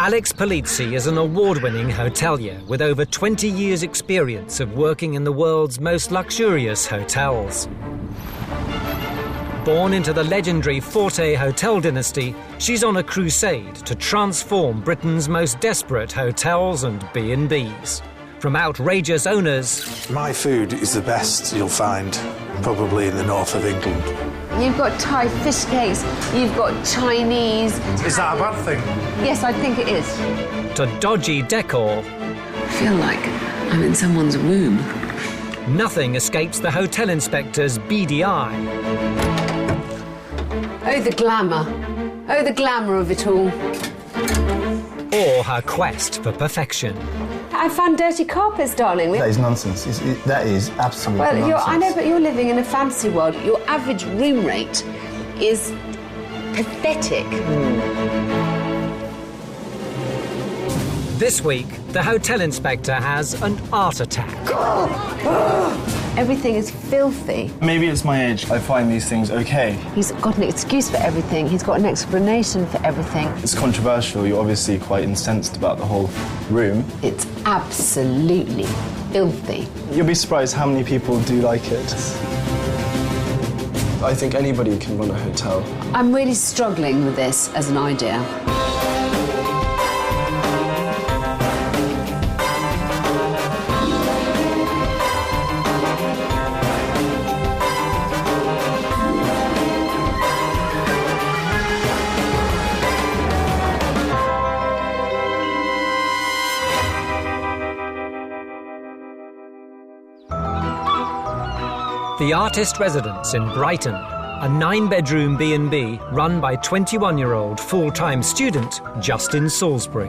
Alex Polizzi is an award-winning hotelier with over 20 years' experience of working in the world's most luxurious hotels. Born into the legendary Forte Hotel dynasty, she's on a crusade to transform Britain's most desperate hotels and B&Bs. From outrageous owners... My food is the best you'll find, probably in the north of England. You've got Thai fish cakes, you've got Chinese... Is that a bad thing? Yes, I think it is. To dodgy decor... I feel like I'm in someone's womb. Nothing escapes the hotel inspector's beady eye. Oh, the glamour. Oh, the glamour of it all. Or her quest for perfection. I found dirty carpets, darling. That is nonsense. That is absolutely nonsense. Well, I know, but you're living in a fancy world. Your average room rate is pathetic. This week, the hotel inspector has an art attack. Everything is filthy. Maybe it's my age. I find these things okay. He's got an excuse for everything. He's got an explanation for everything. It's controversial. You're obviously quite incensed about the whole room. It's absolutely filthy. You'll be surprised how many people do like it. I think anybody can run a hotel. I'm really struggling with this as an idea. The Artist Residence in Brighton, a 9-bedroom B&B run by 21-year-old full-time student Justin Salisbury.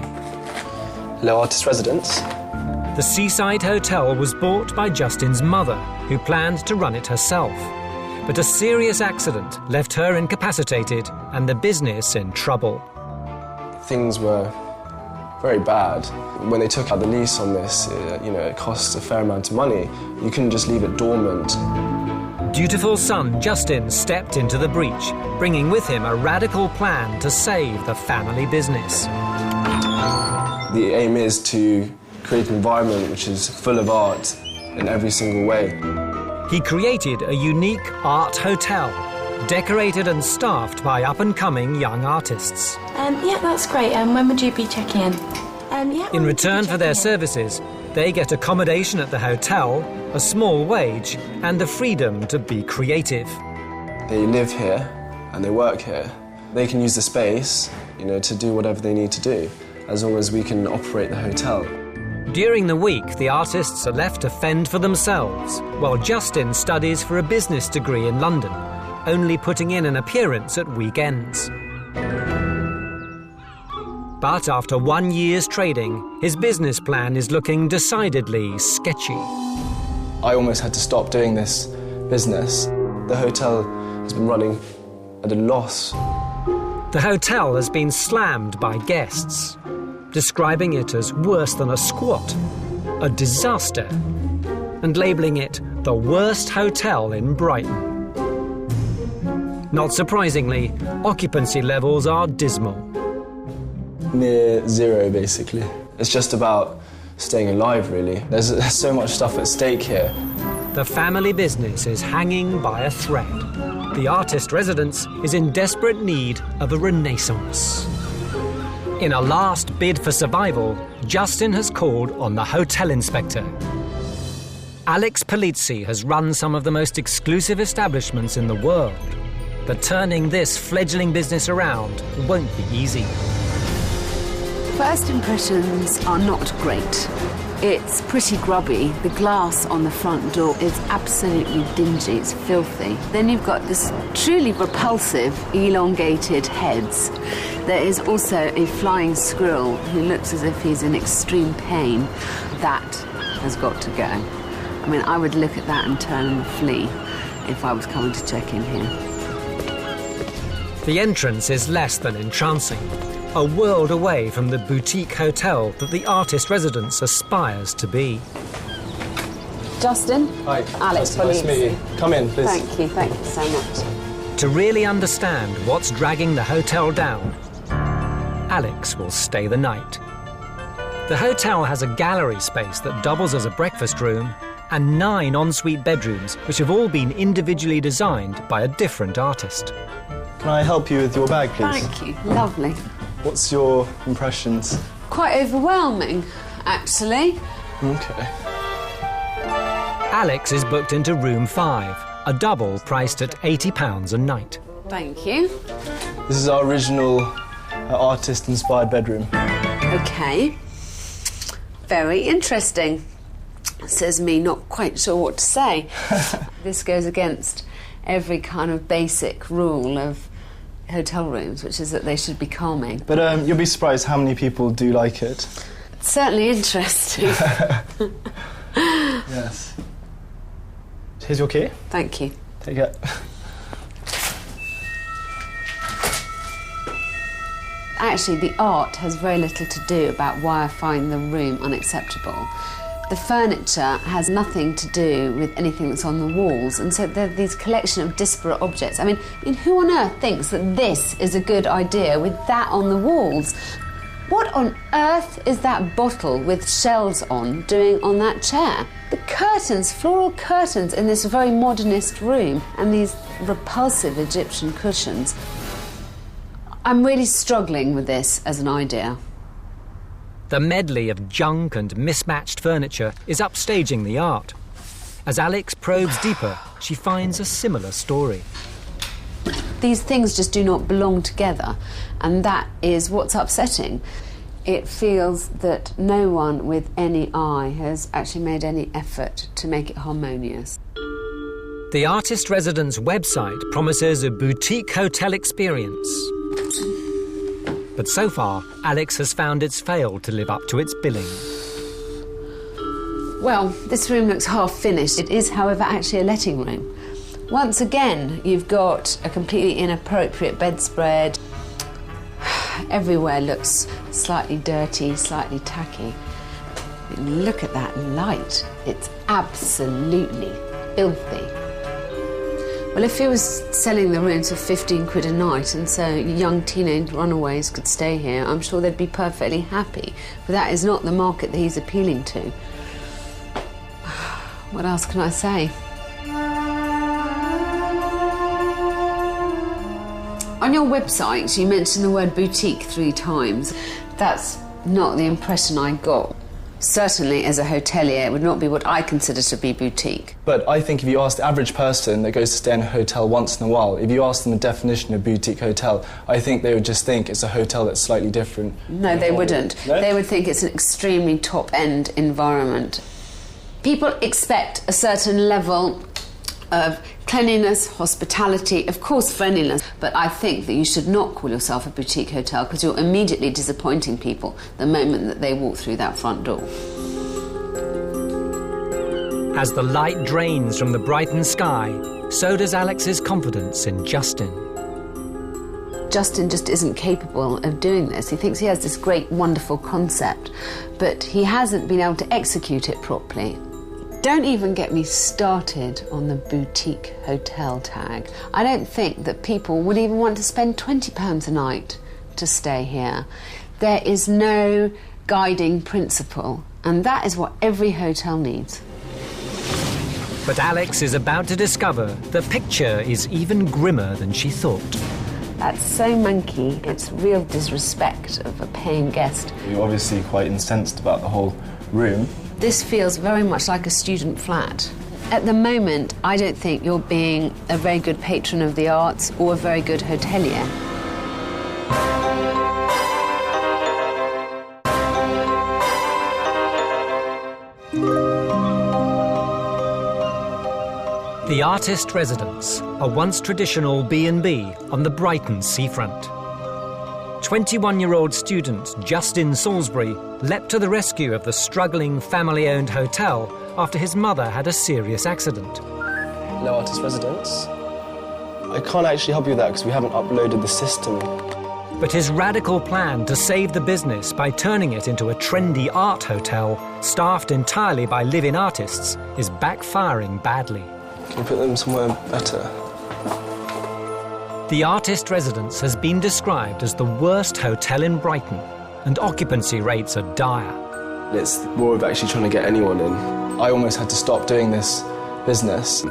Hello, Artist Residence. The seaside hotel was bought by Justin's mother, who planned to run it herself. But a serious accident left her incapacitated and the business in trouble. Things were very bad. When they took out the lease on this, it cost a fair amount of money. You couldn't just leave it dormant. Dutiful son Justin stepped into the breach, bringing with him a radical plan to save the family business. The aim is to create an environment which is full of art in every single way. He created a unique art hotel, decorated and staffed by up-and-coming young artists. Yeah, that's great. When would you be checking in? In return for their services, they get accommodation at the hotel, a small wage, and the freedom to be creative. They live here and they work here. They can use the space, to do whatever they need to do, as long as we can operate the hotel. During the week, the artists are left to fend for themselves, while Justin studies for a business degree in London, only putting in an appearance at weekends. But after 1 year's trading, his business plan is looking decidedly sketchy. I almost had to stop doing this business. The hotel has been running at a loss. The hotel has been slammed by guests, describing it as worse than a squat, a disaster, and labelling it the worst hotel in Brighton. Not surprisingly, occupancy levels are dismal. Near zero, basically. It's just about staying alive, really. There's so much stuff at stake here. The family business is hanging by a thread. The Artist Residence is in desperate need of a renaissance. In a last bid for survival, Justin has called on the hotel inspector. Alex Polizzi has run some of the most exclusive establishments in the world, but turning this fledgling business around won't be easy. First impressions are not great. It's pretty grubby. The glass on the front door is absolutely dingy. It's filthy. Then you've got this truly repulsive, elongated heads. There is also a flying squirrel who looks as if he's in extreme pain. That has got to go. I mean, I would look at that and turn and flee if I was coming to check in here. The entrance is less than entrancing. A world away from the boutique hotel that the Artist Residence aspires to be. Justin? Hi. Alex, nice to meet you. Come in, please. Thank you so much. To really understand what's dragging the hotel down, Alex will stay the night. The hotel has a gallery space that doubles as a breakfast room and 9 ensuite bedrooms, which have all been individually designed by a different artist. Can I help you with your bag, please? Thank you. Lovely. What's your impressions? Quite overwhelming, actually. Okay. Alex is booked into room 5, a double priced at £80 a night. Thank you. This is our original artist-inspired bedroom. OK. Very interesting. Says me not quite sure what to say. This goes against every kind of basic rule of hotel rooms, which is that they should be calming. But you'll be surprised how many people do like it. It's certainly interesting. Yes. Here's your key. Thank you. Take it. Actually, the art has very little to do about why I find the room unacceptable. The furniture has nothing to do with anything that's on the walls, and so there are these collection of disparate objects. I mean, who on earth thinks that this is a good idea with that on the walls? What on earth is that bottle with shells on doing on that chair? The curtains, floral curtains in this very modernist room, and these repulsive Egyptian cushions. I'm really struggling with this as an idea. The medley of junk and mismatched furniture is upstaging the art. As Alex probes deeper, she finds a similar story. These things just do not belong together, and that is what's upsetting. It feels that no one with any eye has actually made any effort to make it harmonious. The artist residence website promises a boutique hotel experience. But so far, Alex has found it's failed to live up to its billing. Well, this room looks half finished. It is, however, actually a letting room. Once again, you've got a completely inappropriate bedspread. Everywhere looks slightly dirty, slightly tacky. I mean, look at that light. It's absolutely filthy. Well, if he was selling the rooms for 15 quid a night and so young teenage runaways could stay here, I'm sure they'd be perfectly happy. But that is not the market that he's appealing to. What else can I say? On your website, you mentioned the word boutique 3 times. That's not the impression I got. Certainly, as a hotelier, it would not be what I consider to be boutique. But I think if you ask the average person that goes to stay in a hotel once in a while, if you ask them the definition of boutique hotel, I think they would just think it's a hotel that's slightly different. No, they wouldn't. No? They would think it's an extremely top-end environment. People expect a certain level of cleanliness, hospitality, of course friendliness, but I think that you should not call yourself a boutique hotel because you're immediately disappointing people the moment that they walk through that front door. As the light drains from the brightened sky, so does Alex's confidence in Justin. Justin just isn't capable of doing this. He thinks he has this great, wonderful concept, but he hasn't been able to execute it properly. Don't even get me started on the boutique hotel tag. I don't think that people would even want to spend £20 a night to stay here. There is no guiding principle, and that is what every hotel needs. But Alex is about to discover the picture is even grimmer than she thought. That's so monkey. It's real disrespect of a paying guest. You're obviously quite incensed about the whole room. This feels very much like a student flat. At the moment, I don't think you're being a very good patron of the arts or a very good hotelier. The Artist Residence, a once traditional B&B on the Brighton seafront. 21-year-old student Justin Salisbury leapt to the rescue of the struggling family-owned hotel after his mother had a serious accident. Hello, Artist Residence. I can't actually help you with that because we haven't uploaded the system. But his radical plan to save the business by turning it into a trendy art hotel, staffed entirely by live-in artists, is backfiring badly. Can you put them somewhere better? The The artist residence has been described as the worst hotel in Brighton, and occupancy rates are dire. It's more of actually trying to get anyone in. I almost had to stop doing this business.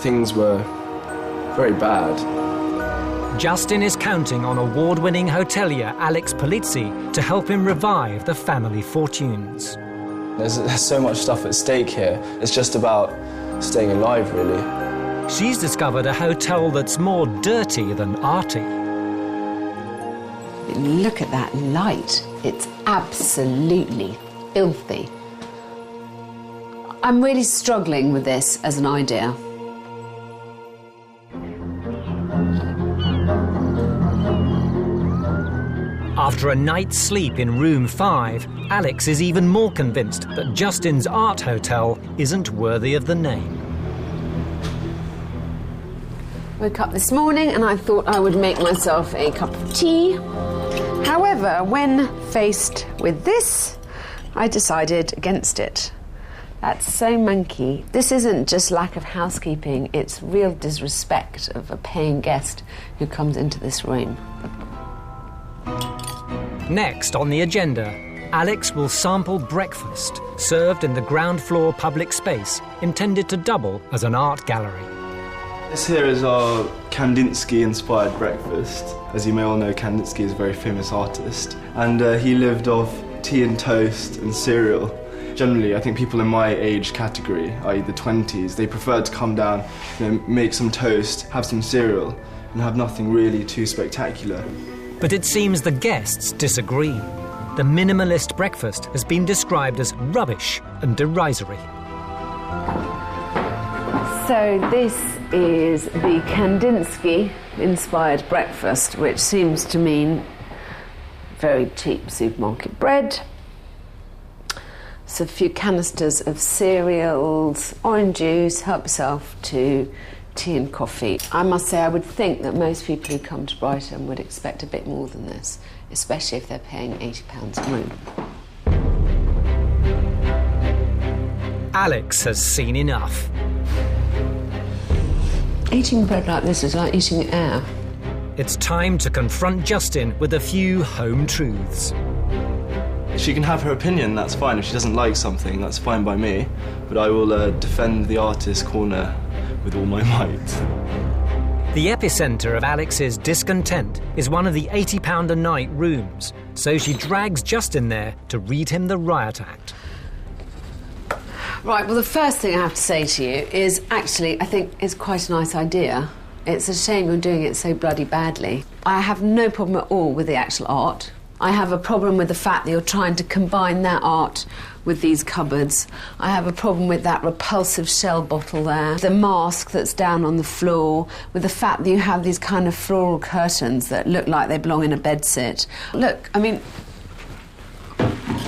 Things were very bad. Justin is counting on award-winning hotelier Alex Polizzi to help him revive the family fortunes. There's so much stuff at stake here. It's just about staying alive, really. She's discovered a hotel that's more dirty than arty. Look at that light. It's absolutely filthy. I'm really struggling with this as an idea. After a night's sleep in room 5, Alex is even more convinced that Justin's art hotel isn't worthy of the name. Woke up this morning and I thought I would make myself a cup of tea. However, when faced with this, I decided against it. That's so monkey. This isn't just lack of housekeeping, it's real disrespect of a paying guest who comes into this room. Next on the agenda, Alex will sample breakfast served in the ground floor public space intended to double as an art gallery. This here is our Kandinsky-inspired breakfast. As you may all know, Kandinsky is a very famous artist, and he lived off tea and toast and cereal. Generally, I think people in my age category, i.e. the 20s, they prefer to come down, make some toast, have some cereal, and have nothing really too spectacular. But it seems the guests disagree. The minimalist breakfast has been described as rubbish and derisory. So this is the Kandinsky-inspired breakfast, which seems to mean very cheap supermarket bread, so a few canisters of cereals, orange juice, help yourself to tea and coffee. I must say I would think that most people who come to Brighton would expect a bit more than this, especially if they're paying £80 a room. Alex has seen enough. Eating bread like this is like eating air. It's time to confront Justin with a few home truths. She can have her opinion, that's fine. If she doesn't like something, that's fine by me. But I will defend the artist's corner with all my might. The epicentre of Alex's discontent is one of the £80 a night rooms, so she drags Justin there to read him the riot act. Right, well, the first thing I have to say to you is actually I think it's quite a nice idea. It's a shame you're doing it so bloody badly. I have no problem at all with the actual art. I have a problem with the fact that you're trying to combine that art with these cupboards. I have a problem with that repulsive shell bottle there, the mask that's down on the floor, with the fact that you have these kind of floral curtains that look like they belong in a bedsit. Look, I mean,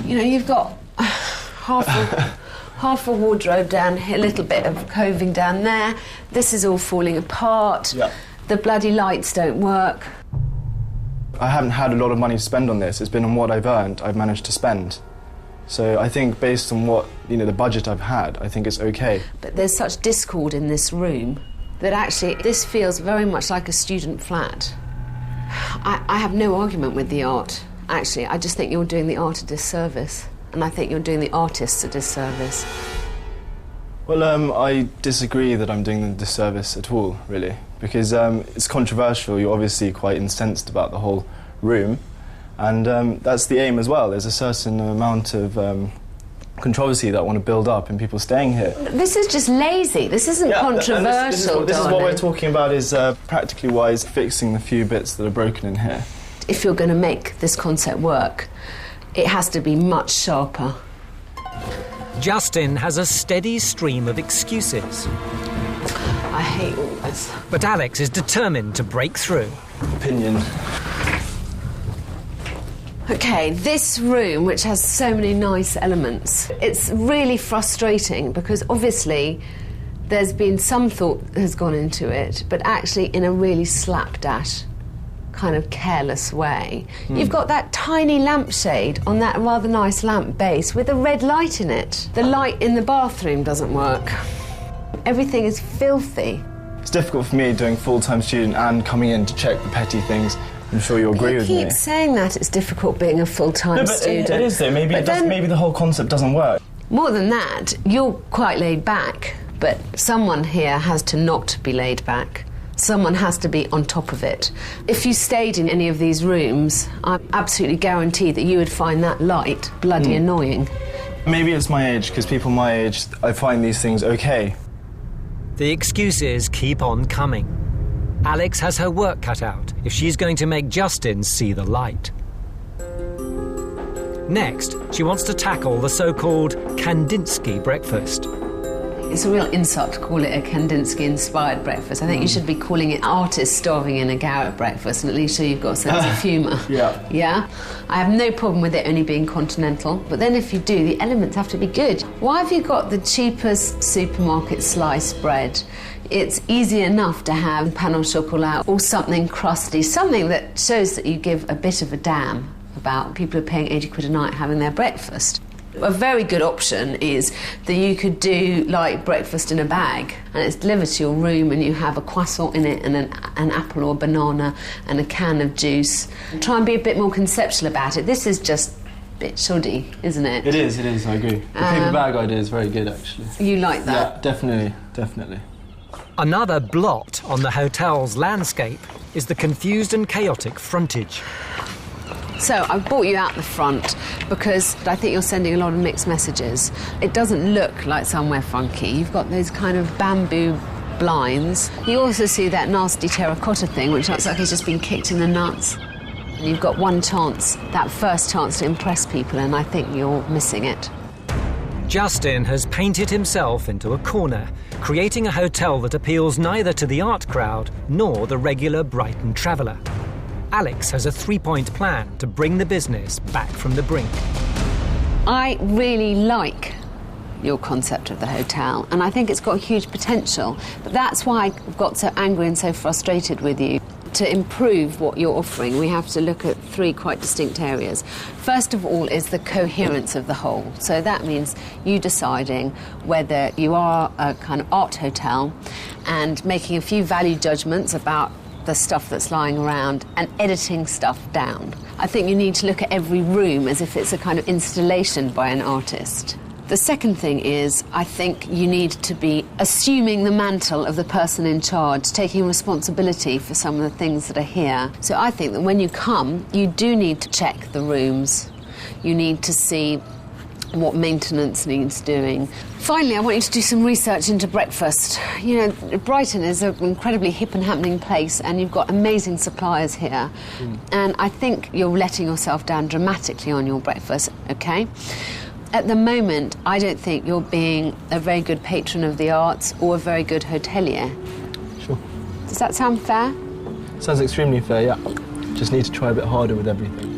you know, you've got half a wardrobe down here, a little bit of coving down there. This is all falling apart. Yeah. The bloody lights don't work. I haven't had a lot of money to spend on this. It's been on what I've earned, I've managed to spend. So I think based on what, the budget I've had, I think it's okay. But there's such discord in this room that actually this feels very much like a student flat. I have no argument with the art, actually. I just think you're doing the art a disservice. And I think you're doing the artists a disservice. Well, I disagree that I'm doing them a disservice at all, really, because it's controversial. You're obviously quite incensed about the whole room, and that's the aim as well. There's a certain amount of controversy that I want to build up in people staying here. This is just lazy. This isn't controversial, this is what we're talking about, is practically wise fixing the few bits that are broken in here. If you're going to make this concept work, it has to be much sharper. Justin has a steady stream of excuses. I hate all this. But Alex is determined to break through. Opinion. OK, this room, which has so many nice elements, it's really frustrating because obviously there's been some thought has gone into it, but actually in a really slapdash, kind of careless way. You've got that tiny lampshade on that rather nice lamp base with a red light in it. The light in the bathroom doesn't work. Everything is filthy. It's difficult for me doing full-time student and coming in to check the petty things. I'm sure you'll agree with me. You keep saying that it's difficult being a full-time student. It is though. Maybe the whole concept doesn't work. More than that, you're quite laid back, but someone here has to not be laid back. Someone has to be on top of it. If you stayed in any of these rooms, I absolutely guarantee that you would find that light bloody annoying. Maybe it's my age, because people my age, I find these things okay. The excuses keep on coming. Alex has her work cut out if she's going to make Justin see the light. Next, she wants to tackle the so-called Kandinsky breakfast. It's a real insult to call it a Kandinsky-inspired breakfast. I think you should be calling it artist starving in a garret breakfast, and at least so you've got a sense of humour. Yeah. Yeah? I have no problem with it only being continental, but then if you do, the elements have to be good. Why have you got the cheapest supermarket sliced bread? It's easy enough to have pain au chocolat or something crusty, something that shows that you give a bit of a damn about people who are paying 80 quid a night having their breakfast. A very good option is that you could do like breakfast in a bag and it's delivered to your room and you have a croissant in it and an apple or banana and a can of juice. Try and be a bit more conceptual about it. This is just a bit shoddy, isn't it? It is, I agree. The paper bag idea is very good, actually. You like that? Yeah, definitely. Another blot on the hotel's landscape is the confused and chaotic frontage. So I brought you out the front because I think you're sending a lot of mixed messages. It doesn't look like somewhere funky. You've got those kind of bamboo blinds. You also see that nasty terracotta thing, which looks like it's just been kicked in the nuts. And you've got one chance, that first chance to impress people, and I think you're missing it. Justin has painted himself into a corner, creating a hotel that appeals neither to the art crowd nor the regular Brighton traveller. Alex has a three-point plan to bring the business back from the brink. I really like your concept of the hotel, and I think it's got huge potential. But that's why I've got so angry and so frustrated with you. To improve what you're offering, we have to look at three quite distinct areas. First of all is the coherence of the whole. So that means you deciding whether you are a kind of art hotel and making a few value judgments about the stuff that's lying around and editing stuff down. I think you need to look at every room as if it's a kind of installation by an artist. The second thing is, I think you need to be assuming the mantle of the person in charge, taking responsibility for some of the things that are here. So I think that when you come, you do need to check the rooms. You need to see what maintenance needs doing. Finally, I want you to do some research into breakfast. You know, Brighton is an incredibly hip and happening place, and you've got amazing suppliers here. And I think you're letting yourself down dramatically on your breakfast, OK? At the moment, I don't think you're being a very good patron of the arts or a very good hotelier. Sure. Does that sound fair? Sounds extremely fair, yeah. Just need to try a bit harder with everything.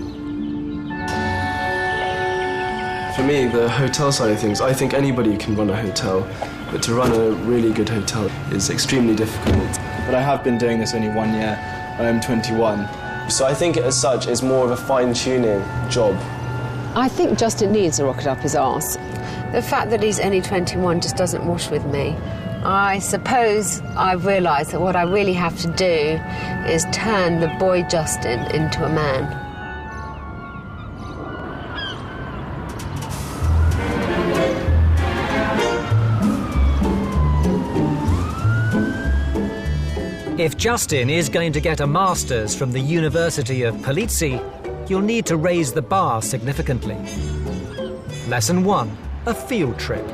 For me, the hotel side of things, I think anybody can run a hotel, but to run a really good hotel is extremely difficult. But I have been doing this only 1 year. I am 21. So I think as such, it's more of a fine-tuning job. I think Justin needs a rocket up his arse. The fact that he's only 21 just doesn't wash with me. I suppose I've realised that what I really have to do is turn the boy Justin into a man. If Justin is going to get a master's from the University of Polizzi, you'll need to raise the bar significantly. Lesson 1, a field trip.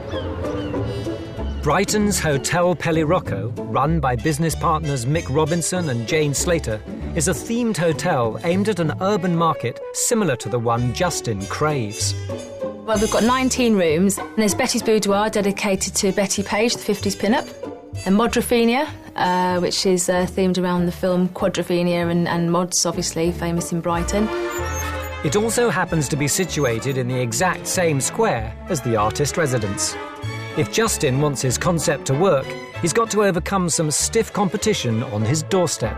Brighton's Hotel Pelirocco, run by business partners Mick Robinson and Jane Slater, is a themed hotel aimed at an urban market similar to the one Justin craves. Well, we've got 19 rooms, and there's Betty's Boudoir, dedicated to Betty Page, the 50s pin-up, and Modraphenia, which is themed around the film Quadrophenia and Mods, obviously, famous in Brighton. It also happens to be situated in the exact same square as the artist residence. If Justin wants his concept to work, he's got to overcome some stiff competition on his doorstep.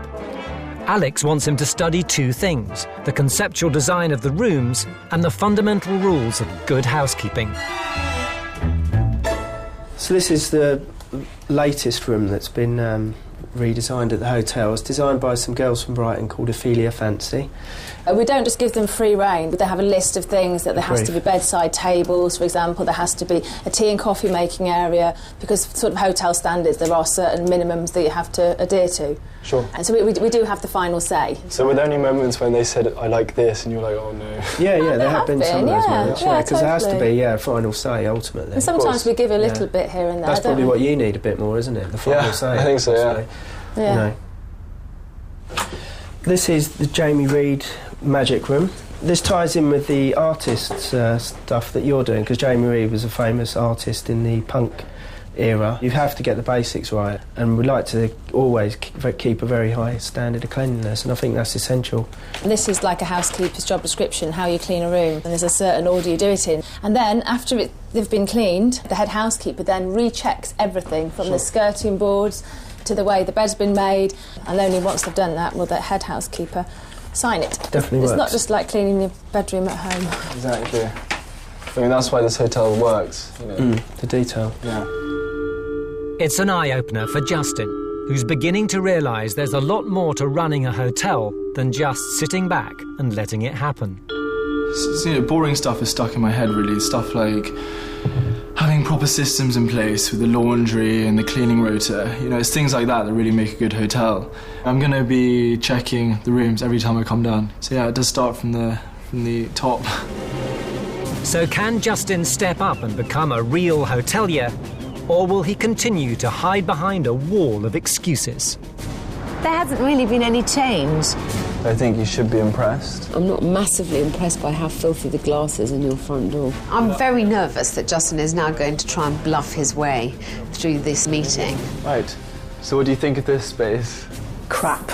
Alex wants him to study two things: the conceptual design of the rooms and the fundamental rules of good housekeeping. So this is the latest room that's been redesigned at the hotel. It's designed by some girls from Brighton called Ophelia Fancy. We don't just give them free rein, but they have a list of things that there has to be bedside tables, for example, there has to be a tea and coffee making area, because sort of hotel standards, there are certain minimums that you have to adhere to. Sure. And so we do have the final say. So were there any moments when they said, I like this, and you were like, oh no? Yeah, there have been some of those moments, because there has to totally. be a final say, ultimately. And sometimes we give a little bit here and there. That's probably what you need a bit more, isn't it? The final say. I think so, You know. This is the Jamie Reid Magic Room. This ties in with the artist's stuff that you're doing, because Jamie Reid was a famous artist in the punk era. You have to get the basics right, and we like to always keep a very high standard of cleanliness, and I think that's essential. This is like a housekeeper's job description, how you clean a room, and there's a certain order you do it in. And then, after they've been cleaned, the head housekeeper then rechecks everything, from the skirting boards to the way the bed's been made, and only once they've done that will the head housekeeper sign it. Definitely It's works. not just like cleaning your bedroom at home. Exactly. I mean, that's why this hotel works, you know. The detail. Yeah. It's an eye-opener for Justin, who's beginning to realise there's a lot more to running a hotel than just sitting back and letting it happen. So, you know, boring stuff is stuck in my head, really. Stuff like having proper systems in place with the laundry and the cleaning rota. You know, it's things like that that really make a good hotel. I'm going to be checking the rooms every time I come down. So yeah, it does start from the top. So can Justin step up and become a real hotelier, or will he continue to hide behind a wall of excuses? There hasn't really been any change. I think you should be impressed. I'm not massively impressed by how filthy the glass is in your front door. I'm very nervous that Justin is now going to try and bluff his way through this meeting. Right. So what do you think of this space? Crap.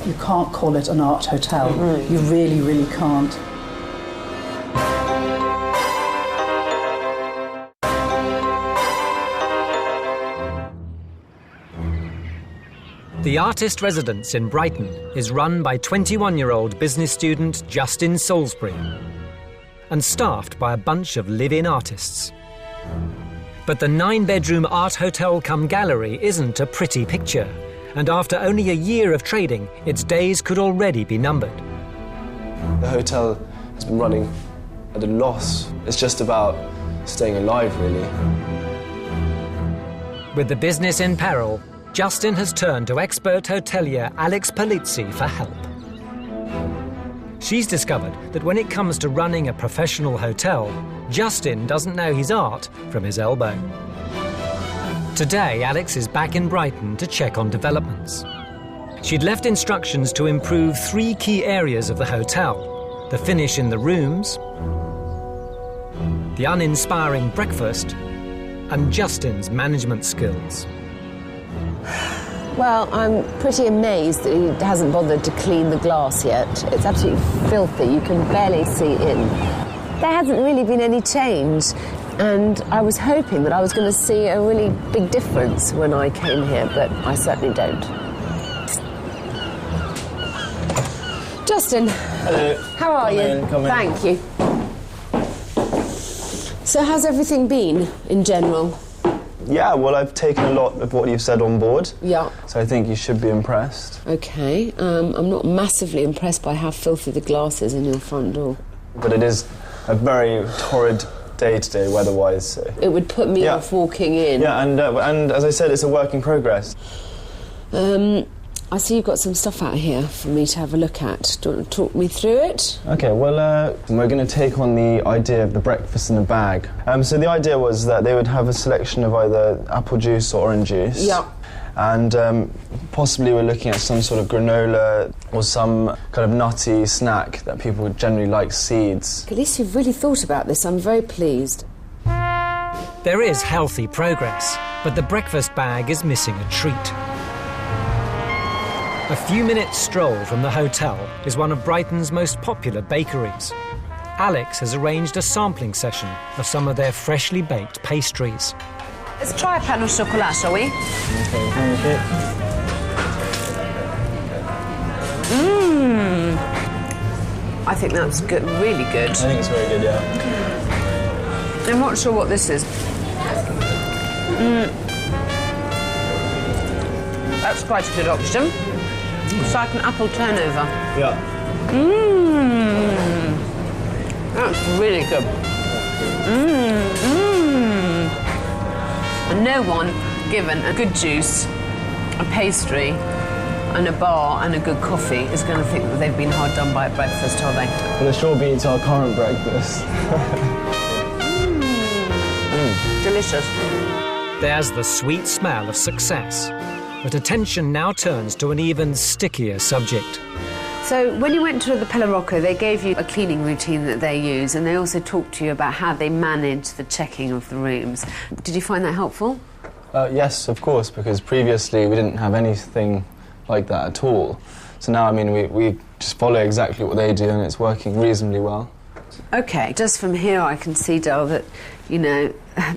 You can't call it an art hotel. You really, really can't. The artist residence in Brighton is run by 21-year-old business student Justin Salisbury and staffed by a bunch of live-in artists. But the 9-bedroom art hotel cum gallery isn't a pretty picture, and after only a year of trading, its days could already be numbered. The hotel has been running at a loss. It's just about staying alive, really. With the business in peril, Justin has turned to expert hotelier Alex Polizzi for help. She's discovered that when it comes to running a professional hotel, Justin doesn't know his art from his elbow. Today, Alex is back in Brighton to check on developments. She'd left instructions to improve 3 key areas of the hotel: the finish in the rooms, the uninspiring breakfast, and Justin's management skills. Well, I'm pretty amazed that he hasn't bothered to clean the glass yet. It's absolutely filthy. You can barely see in. There hasn't really been any change, and I was hoping that I was going to see a really big difference when I came here, but I certainly don't. Justin. Hello. How are you? Come in. Thank you. So how's everything been, in general? Yeah, well, I've taken a lot of what you've said on board. Yeah. So I think you should be impressed. OK. I'm not massively impressed by how filthy the glass is in your front door. But it is a very torrid day today, weather-wise. So. It would put me off walking in. Yeah, and as I said, it's a work in progress. I see you've got some stuff out here for me to have a look at. Do you want to talk me through it? OK, well, we're going to take on the idea of the breakfast in a bag. So the idea was that they would have a selection of either apple juice or orange juice. Yeah. And possibly we're looking at some sort of granola or some kind of nutty snack that people generally like, seeds. At least you've really thought about this. I'm very pleased. There is healthy progress, but the breakfast bag is missing a treat. A few minutes stroll from the hotel is one of Brighton's most popular bakeries. Alex has arranged a sampling session of some of their freshly baked pastries. Let's try a pain au chocolat, shall we? Okay, thank you. I think that's good, really good. I think it's very good, yeah. I'm not sure what this is. That's quite a good option. It's like an apple turnover. Yeah. That's really good. And no one given a good juice, a pastry, and a bar and a good coffee is going to think that they've been hard done by at breakfast, are they? Well, it sure beats our current breakfast. Delicious. There's the sweet smell of success. But attention now turns to an even stickier subject. So when you went to the Pella Rocco, they gave you a cleaning routine that they use, and they also talked to you about how they manage the checking of the rooms. Did you find that helpful? Yes, of course, because previously we didn't have anything like that at all. So now, I mean, we just follow exactly what they do, and it's working reasonably well. OK, just from here I can see, Dale, that, you know,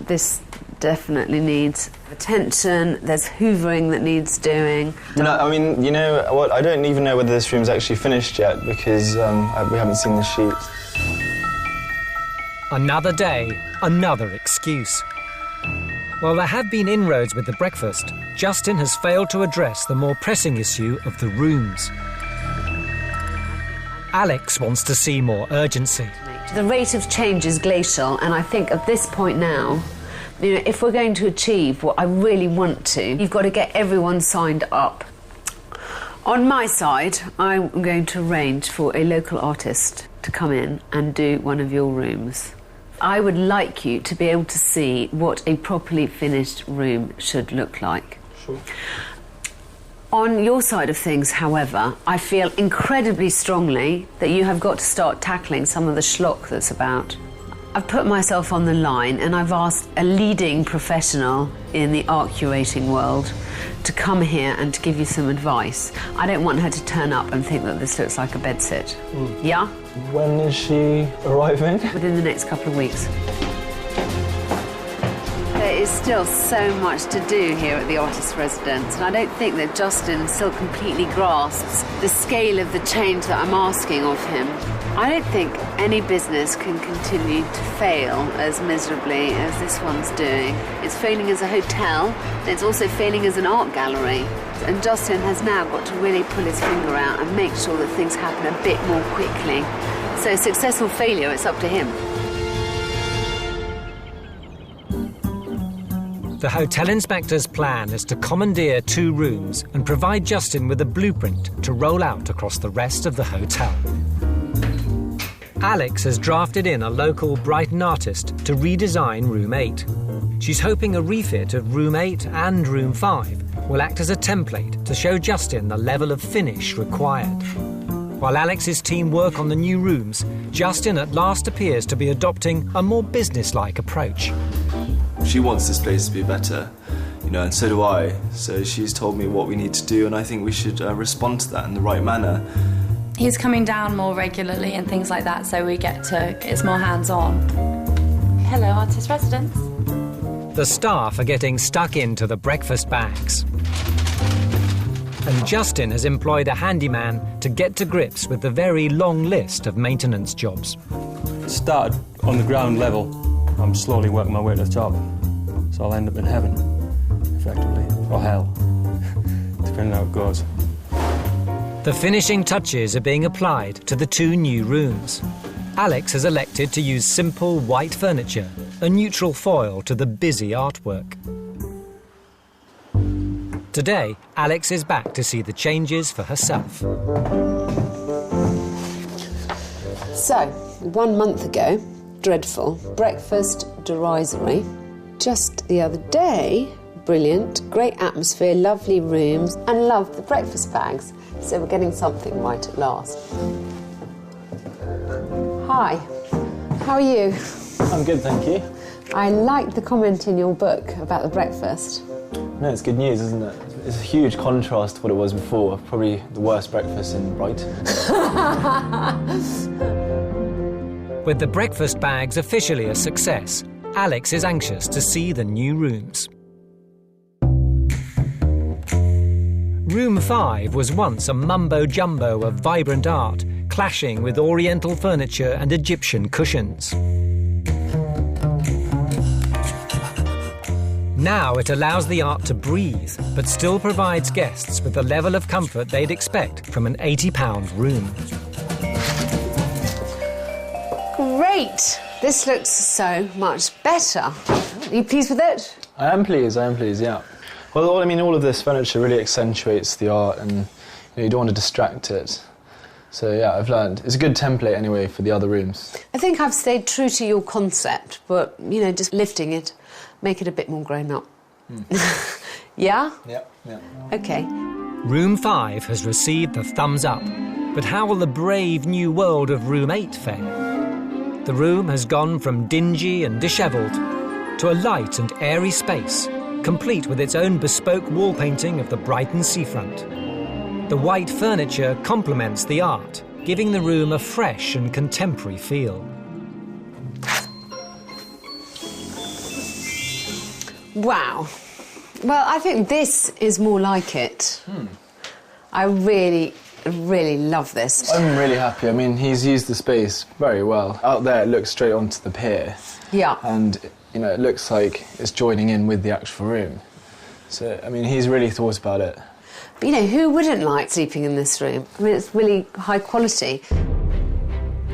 this definitely needs attention. There's hoovering that needs doing. No, I mean, you know what, I don't even know whether this room's actually finished yet because we haven't seen the sheets. Another day, another excuse. While there have been inroads with the breakfast, Justin has failed to address the more pressing issue of the rooms. Alex wants to see more urgency. The rate of change is glacial, and I think at this point now, you know, if we're going to achieve what I really want to, you've got to get everyone signed up. On my side, I'm going to arrange for a local artist to come in and do one of your rooms. I would like you to be able to see what a properly finished room should look like. Sure. On your side of things, however, I feel incredibly strongly that you have got to start tackling some of the schlock that's about. I've put myself on the line and I've asked a leading professional in the art curating world to come here and to give you some advice. I don't want her to turn up and think that this looks like a bedsit. Yeah? When is she arriving? Within the next couple of weeks. There is still so much to do here at the artist's residence, and I don't think that Justin still completely grasps the scale of the change that I'm asking of him. I don't think any business can continue to fail as miserably as this one's doing. It's failing as a hotel, and it's also failing as an art gallery. And Justin has now got to really pull his finger out and make sure that things happen a bit more quickly. So success or failure, it's up to him. The hotel inspector's plan is to commandeer 2 rooms and provide Justin with a blueprint to roll out across the rest of the hotel. Alex has drafted in a local Brighton artist to redesign Room 8. She's hoping a refit of Room 8 and Room 5 will act as a template to show Justin the level of finish required. While Alex's team work on the new rooms, Justin at last appears to be adopting a more business-like approach. She wants this place to be better, you know, and so do I. So she's told me what we need to do, and I think we should respond to that in the right manner. He's coming down more regularly and things like that, so we get it's more hands-on. Hello, artist residence. The staff are getting stuck into the breakfast bags. And Justin has employed a handyman to get to grips with the very long list of maintenance jobs. Started on the ground level. I'm slowly working my way to the top. So I'll end up in heaven, effectively, or hell, depending how it goes. The finishing touches are being applied to the 2 new rooms. Alex has elected to use simple white furniture, a neutral foil to the busy artwork. Today, Alex is back to see the changes for herself. So, 1 month ago, dreadful. Breakfast, derisory. Just the other day, brilliant, great atmosphere, lovely rooms, and loved the breakfast bags. So we're getting something right at last. Hi, how are you? I'm good, thank you. I liked the comment in your book about the breakfast. No, it's good news, isn't it? It's a huge contrast to what it was before. Probably the worst breakfast in Brighton. With the breakfast bags officially a success, Alex is anxious to see the new rooms. Room 5 was once a mumbo-jumbo of vibrant art, clashing with Oriental furniture and Now it allows the art to breathe, but still provides guests with the level of comfort they'd expect from an £80 room. Great! This looks so much better. Are you pleased with it? I am pleased, yeah. Well, all of this furniture really accentuates the art, and you don't want to distract it. So yeah, I've learned. It's a good template anyway for the other rooms. I think I've stayed true to your concept, but, just lifting it, make it a bit more grown up. Yeah? Yeah. OK. Room 5 has received the thumbs up, but how will the brave new world of Room 8 fare? The room has gone from dingy and dishevelled to a light and airy space, complete with its own bespoke wall painting of the Brighton seafront. The white furniture complements the art, giving the room a fresh and contemporary feel. Wow. Well, I think this is more like it. I really love this. I'm really happy. He's used the space very well. Out there, it looks straight onto the pier. Yeah. And, it looks like it's joining in with the actual room. So, he's really thought about it. But, who wouldn't like sleeping in this room? It's really high quality.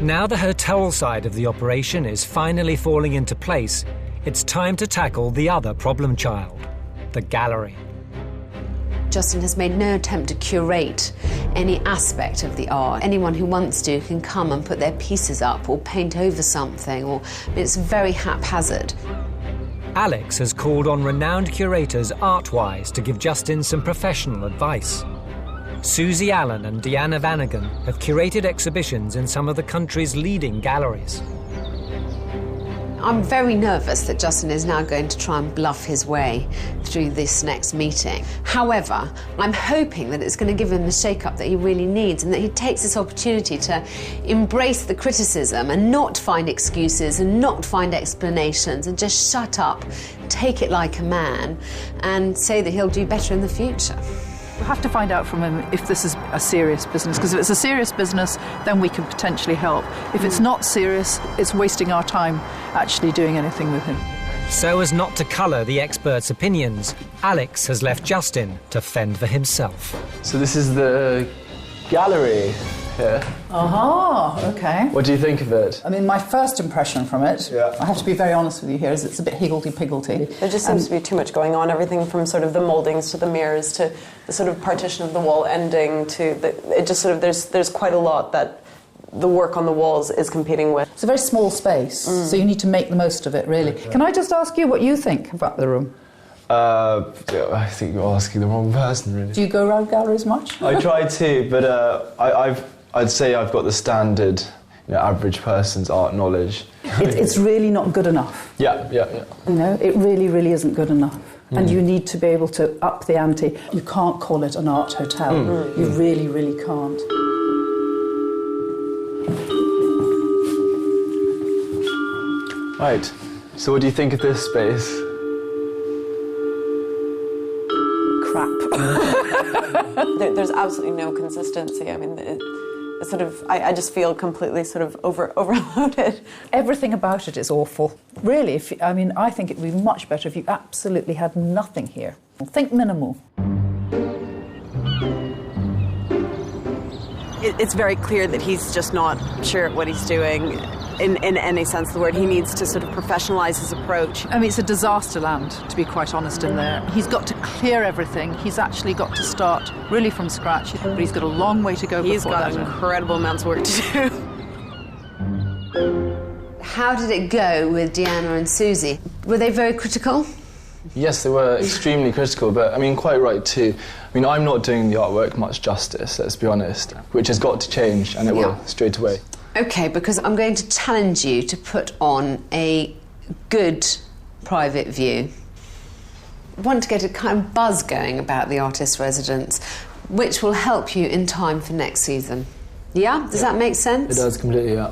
Now the hotel side of the operation is finally falling into place, it's time to tackle the other problem child, the gallery. Justin has made no attempt to curate any aspect of the art. Anyone who wants to can come and put their pieces up or paint over something, or it's very haphazard. Alex has called on renowned curators Artwise to give Justin some professional advice. Susie Allen and Deanna Vanagan have curated exhibitions in some of the country's leading galleries. I'm very nervous that Justin is now going to try and bluff his way through this next meeting. However, I'm hoping that it's going to give him the shake-up that he really needs, and that he takes this opportunity to embrace the criticism and not find excuses and not find explanations, and just shut up, take it like a man, and say that he'll do better in the future. We'll have to find out from him if this is a serious business, because if it's a serious business, then we can potentially help. If it's not serious, it's wasting our time actually doing anything with him. So as not to colour the experts' opinions, Alex has left Justin to fend for himself. So this is the gallery here. OK. What do you think of it? My first impression from it, I have to be very honest with you here, is it's a bit higgledy-piggledy. There just seems to be too much going on, everything from sort of the mouldings to the mirrors to the sort of partition of the wall ending to there's quite a lot that the work on the walls is competing with. It's a very small space, so you need to make the most of it, really. Okay. Can I just ask you what you think about the room? I think you're asking the wrong person, really. Do you go around galleries much? I try to, but I'd say I've got the standard, average person's art knowledge. It's really not good enough. Yeah. It really isn't good enough. And you need to be able to up the ante. You can't call it an art hotel. You really can't. Right. So what do you think of this space? Crap. There's absolutely no consistency. I just feel completely sort of overloaded. Everything about it is awful. Really, I think it would be much better if you absolutely had nothing here. Think minimal. It's very clear that he's just not sure what he's doing in any sense of the word. He needs to sort of professionalise his approach. It's a disaster land, to be quite honest, in there. He's got to clear everything. He's actually got to start really from scratch, but he's got a long way to go before that. He's got incredible amounts of work to do. How did it go with Deanna and Susie? Were they very critical? Yes, they were extremely critical, but quite right too. I'm not doing the artwork much justice, let's be honest, which has got to change, and it will, straight away. OK, because I'm going to challenge you to put on a good private view. I want to get a kind of buzz going about the artist residence, which will help you in time for next season. Yeah? Does that make sense? It does completely, yeah.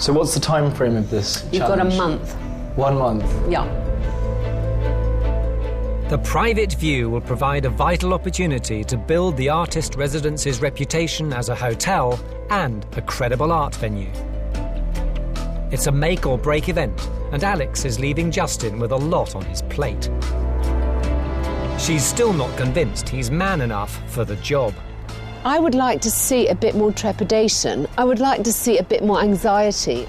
So what's the time frame of this challenge? You've got a month. 1 month? Yeah. The private view will provide a vital opportunity to build the artist residence's reputation as a hotel and a credible art venue. It's a make or break event, and Alex is leaving Justin with a lot on his plate. She's still not convinced he's man enough for the job. I would like to see a bit more trepidation. I would like to see a bit more anxiety.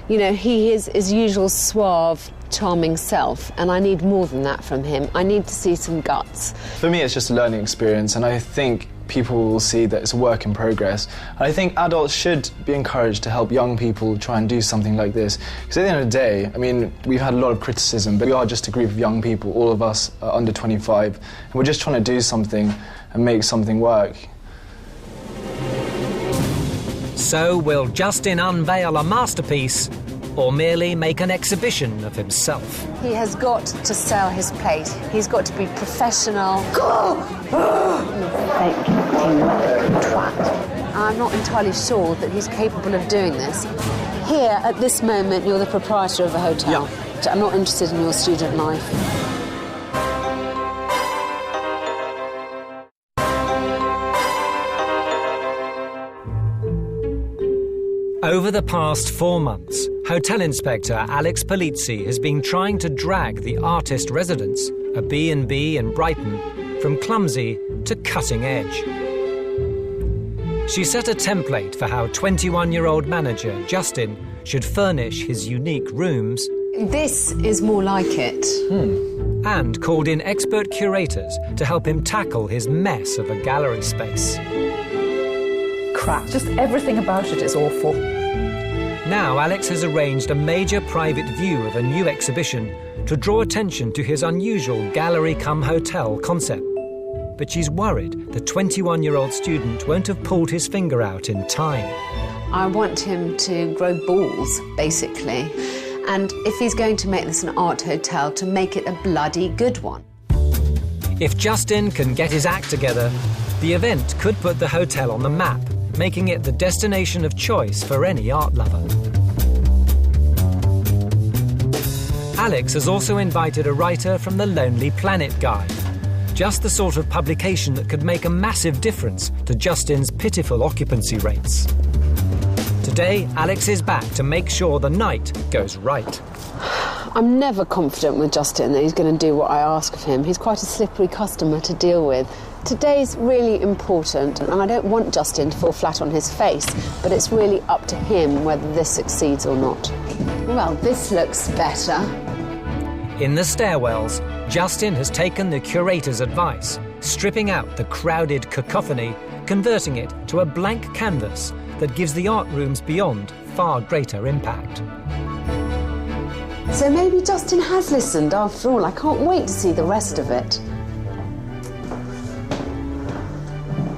You know, he is his usual suave, charming self, and I need more than that from him. I need to see some guts. For me, it's just a learning experience, and I think people will see that it's a work in progress. And I think adults should be encouraged to help young people try and do something like this. Because at the end of the day, I mean, we've had a lot of criticism, but we are just a group of young people, all of us are under 25, and we're just trying to do something and make something work. So will Justin unveil a masterpiece or merely make an exhibition of himself? He has got to sell his plate. He's got to be professional. Fake twat. I'm not entirely sure that he's capable of doing this. Here, at this moment, you're the proprietor of a hotel. Yeah. I'm not interested in your student life. Over the past 4 months, Hotel Inspector Alex Polizzi has been trying to drag the artist residence, a B&B in Brighton, from clumsy to cutting edge. She set a template for how 21-year-old manager Justin should furnish his unique rooms. This is more like it. And called in expert curators to help him tackle his mess of a gallery space. Crap. Just everything about it is awful. Now Alex has arranged a major private view of a new exhibition to draw attention to his unusual gallery-cum-hotel concept. But she's worried the 21-year-old student won't have pulled his finger out in time. I want him to grow balls, basically. And if he's going to make this an art hotel, to make it a bloody good one. If Justin can get his act together, the event could put the hotel on the map, making it the destination of choice for any art lover. Alex has also invited a writer from the Lonely Planet Guide, just the sort of publication that could make a massive difference to Justin's pitiful occupancy rates. Today, Alex is back to make sure the night goes right. I'm never confident with Justin that he's going to do what I ask of him. He's quite a slippery customer to deal with. Today's really important, and I don't want Justin to fall flat on his face, but it's really up to him whether this succeeds or not. Well, this looks better. In the stairwells, Justin has taken the curator's advice, stripping out the crowded cacophony, converting it to a blank canvas that gives the art rooms beyond far greater impact. So maybe Justin has listened after all. I can't wait to see the rest of it.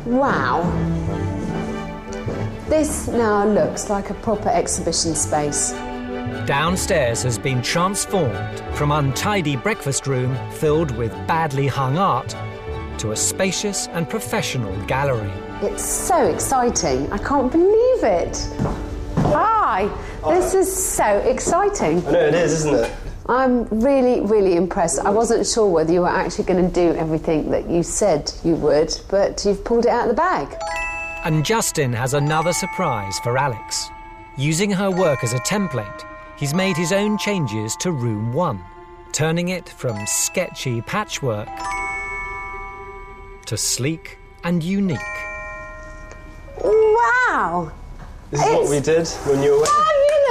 Wow. This now looks like a proper exhibition space. Downstairs has been transformed from untidy breakfast room filled with badly hung art to a spacious and professional gallery. It's so exciting. I can't believe it. Hi, this is so exciting. I know it is, isn't it? I'm really, really impressed. I wasn't sure whether you were actually going to do everything that you said you would, but you've pulled it out of the bag. And Justin has another surprise for Alex. Using her work as a template, he's made his own changes to Room 1, turning it from sketchy patchwork to sleek and unique. Wow! This is what we did when you were away.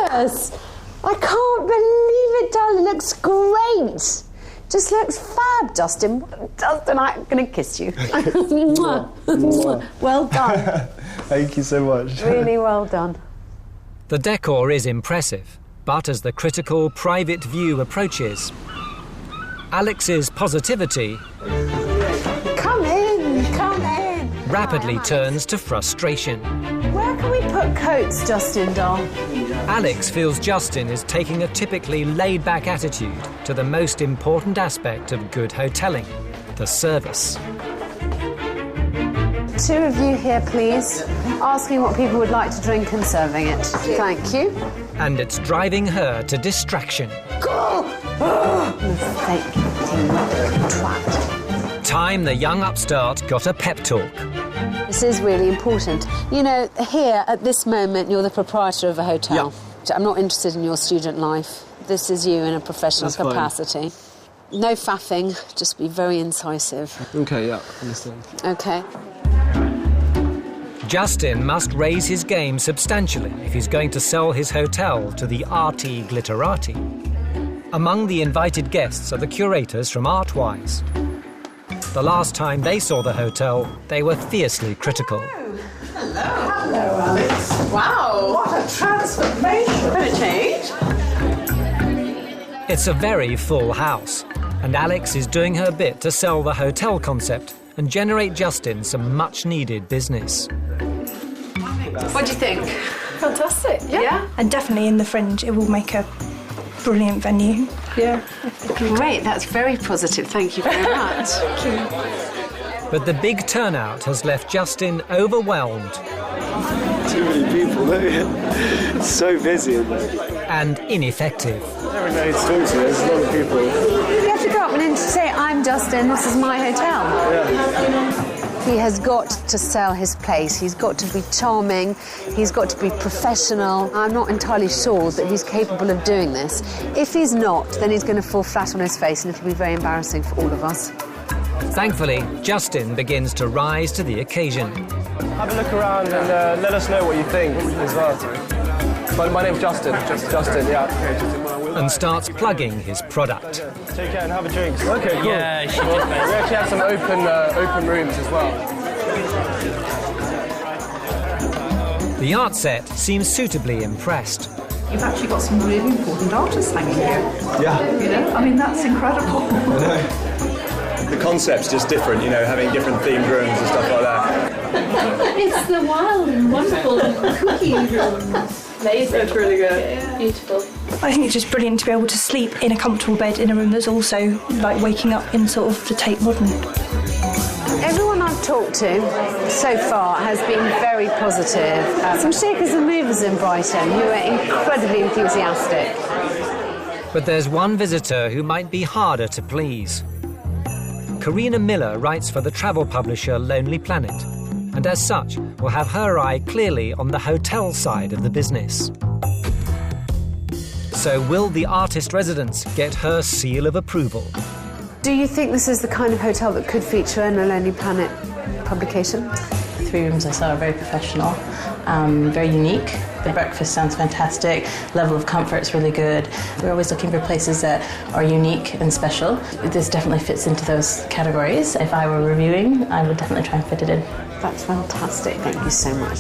Fabulous! I can't believe it, darling. It looks great. Just looks fab, Justin. Justin, I'm going to kiss you. Well done. Thank you so much. Really well done. The decor is impressive, but as the critical private view approaches, Alex's positivity rapidly turns to frustration. Where can we put coats, Justin, doll? Alex feels Justin is taking a typically laid-back attitude to the most important aspect of good hotelling, the service. 2 of you here, please. Asking what people would like to drink and serving it. Thank you. And it's driving her to distraction. Time the young upstart got a pep talk. This is really important. You know, here, at this moment, you're the proprietor of a hotel. Yeah. I'm not interested in your student life. This is you in a professional capacity. No faffing, just be very incisive. OK, yeah, understand. OK. Justin must raise his game substantially if he's going to sell his hotel to the arty glitterati. Among the invited guests are the curators from Artwise. The last time they saw the hotel, they were fiercely critical. Hello, Alex. Wow, what a transformation. Bit of change. It's a very full house, and Alex is doing her bit to sell the hotel concept and generate Justin some much-needed business. What do you think? Fantastic, yeah. And definitely in the Fringe, it will make a brilliant venue. Yeah. Great, that's very positive. Thank you very much. Thank you. But the big turnout has left Justin overwhelmed. Too many people, don't you? It's so busy in there. And ineffective. Everyone knows to talk to, there's a lot of people. You have to go up and say, I'm Justin, this is my hotel. Yeah. He has got to sell his place. He's got to be charming. He's got to be professional. I'm not entirely sure that he's capable of doing this. If he's not, then he's going to fall flat on his face and it'll be very embarrassing for all of us. Thankfully, Justin begins to rise to the occasion. Have a look around and let us know what you think as well. My name's Justin. Justin, yeah. And starts plugging his product. Take care and have a drink. OK, cool. Yeah, sure. We actually have some open rooms as well. The art set seems suitably impressed. You've actually got some really important artists hanging here. Yeah. You know, I mean, that's incredible. The concept's just different, you know, having different themed rooms and stuff like that. It's the wild and wonderful cookie room. Amazing. It's really good. Yeah. Beautiful. I think it's just brilliant to be able to sleep in a comfortable bed in a room that's also like waking up in sort of the Tate Modern. Everyone I've talked to so far has been very positive. Some shakers and movers in Brighton who are incredibly enthusiastic. But there's one visitor who might be harder to please. Karina Miller writes for the travel publisher Lonely Planet, and as such will have her eye clearly on the hotel side of the business. So will the artist residence get her seal of approval? Do you think this is the kind of hotel that could feature in a Lonely Planet publication? The 3 rooms I saw are very professional, very unique. The breakfast sounds fantastic, level of comfort is really good. We're always looking for places that are unique and special. This definitely fits into those categories. If I were reviewing, I would definitely try and fit it in. That's fantastic, thank you so much.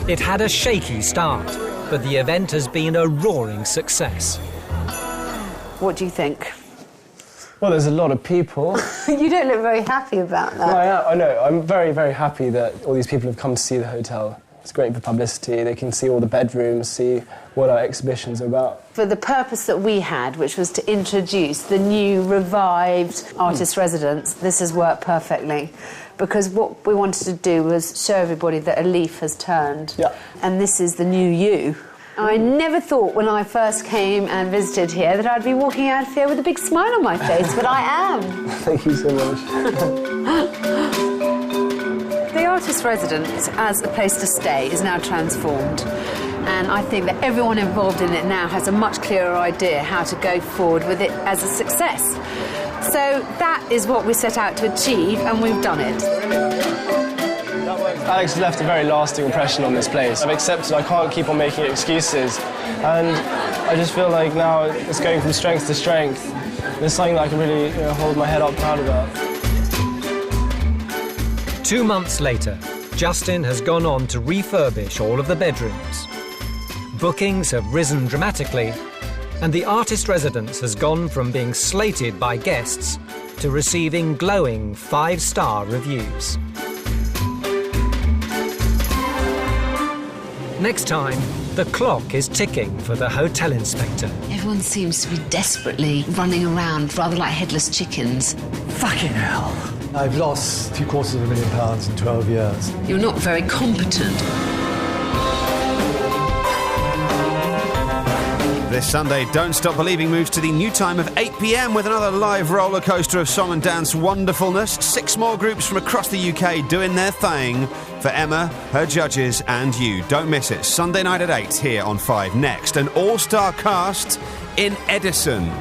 It had a shaky start, but the event has been a roaring success. What do you think? Well, there's a lot of people. You don't look very happy about that. No, I know. I'm very, very happy that all these people have come to see the hotel. It's great for publicity. They can see all the bedrooms, see what our exhibitions are about. For the purpose that we had, which was to introduce the new revived artist residence, this has worked perfectly. Because what we wanted to do was show everybody that a leaf has turned. Yeah. And this is the new you. I never thought when I first came and visited here that I'd be walking out of here with a big smile on my face, but I am. Thank you so much. The artist residence as a place to stay is now transformed, and I think that everyone involved in it now has a much clearer idea how to go forward with it as a success. So that is what we set out to achieve, and we've done it. Alex has left a very lasting impression on this place. I've accepted I can't keep on making excuses, and I just feel like now it's going from strength to strength. It's something that I can really hold my head up proud about. 2 months later, Justin has gone on to refurbish all of the bedrooms. Bookings have risen dramatically, and the artist residence has gone from being slated by guests to receiving glowing 5-star reviews. Next time, the clock is ticking for the hotel inspector. Everyone seems to be desperately running around, rather like headless chickens. Fucking hell. I've lost £750,000 in 12 years. You're not very competent. This Sunday, Don't Stop Believing moves to the new time of 8 p.m. with another live roller coaster of song and dance wonderfulness. 6 more groups from across the UK doing their thing for Emma, her judges, and you. Don't miss it. Sunday night at 8 here on 5. Next, an all-star cast in Edison.